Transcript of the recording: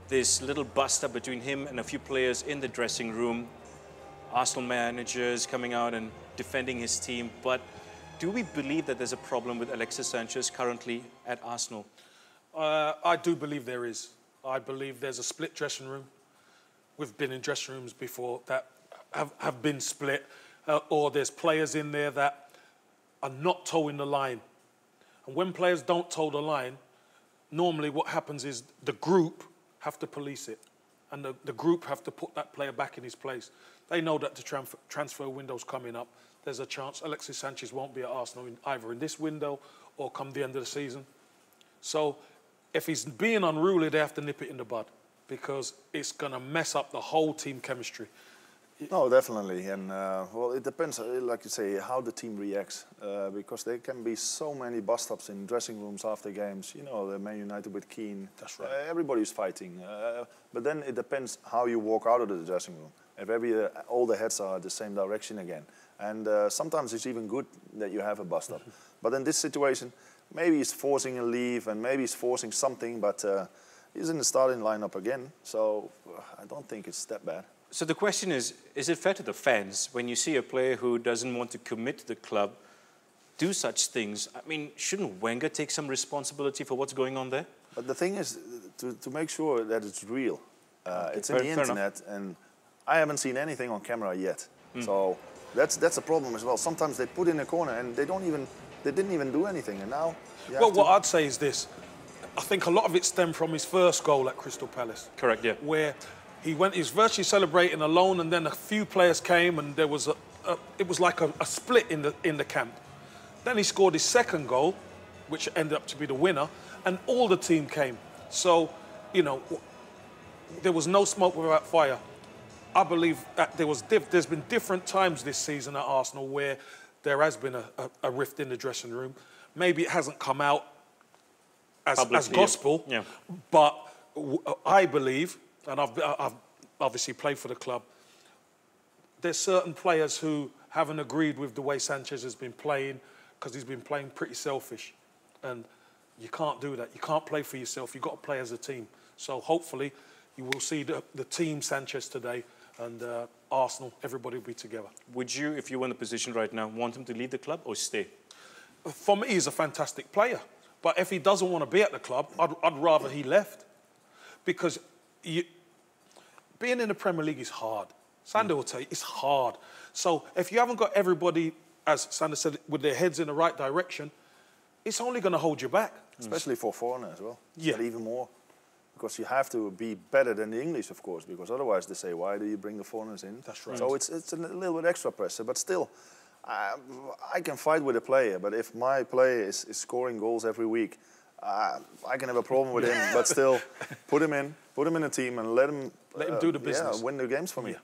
this little bust-up between him and a few players in the dressing room. Arsenal managers coming out and defending his team. But do we believe that there's a problem with Alexis Sanchez currently at Arsenal? I do believe there is. I believe there's a split dressing room. We've been in dressing rooms before that have been split, or there's players in there that are not towing the line. And when players don't toe the line, normally what happens is the group have to police it. And the group have to put that player back in his place. They know that the transfer window's coming up. There's a chance Alexis Sanchez won't be at Arsenal either in this window or come the end of the season. So if he's being unruly, they have to nip it in the bud because it's going to mess up the whole team chemistry. No, definitely. And, well, it depends, like you say, how the team reacts. Because there can be so many bust-ups in dressing rooms after games. You know, the Man United with Keane. That's right. Everybody's fighting. But then it depends how you walk out of the dressing room. If all the heads are the same direction again. And sometimes it's even good that you have a bust-up. But in this situation, maybe he's forcing a leave and maybe he's forcing something, but he's in the starting lineup again. So I don't think it's that bad. So the question is it fair to the fans when you see a player who doesn't want to commit to the club do such things? I mean, shouldn't Wenger take some responsibility for what's going on there? But the thing is, to make sure that it's real, it's in the internet, and I haven't seen anything on camera yet. So that's a problem as well. Sometimes they put in a corner and they didn't even do anything, and now. Well, what I'd say is this: I think a lot of it stemmed from his first goal at Crystal Palace. Correct, yeah. Where he was virtually celebrating alone, and then a few players came, and there was it was like a split in the camp. Then he scored his second goal, which ended up to be the winner, and all the team came. So, you know, there was no smoke without fire. I believe that there's been different times this season at Arsenal where there has been a rift in the dressing room. Maybe it hasn't come out as gospel, yeah. But I believe, and I've obviously played for the club, there's certain players who haven't agreed with the way Sanchez has been playing because he's been playing pretty selfish. And you can't do that. You can't play for yourself. You've got to play as a team. So hopefully you will see the team Sanchez today, and Arsenal, everybody will be together. Would you, if you were in the position right now, want him to leave the club or stay? For me, he's a fantastic player. But if he doesn't want to be at the club, I'd rather he left. Because being in the Premier League is hard. Sander will tell you, it's hard. So if you haven't got everybody, as Sander said, with their heads in the right direction, it's only going to hold you back. Especially for foreigners as well. Yeah. But even more. Because you have to be better than the English, of course, because otherwise they say, why do you bring the foreigners in? That's right. So it's a little bit extra pressure, but still, I can fight with a player, but if my player is scoring goals every week, I can have a problem with him, but still, put him in the team and let him do the business. Yeah, win the games for me. Yeah.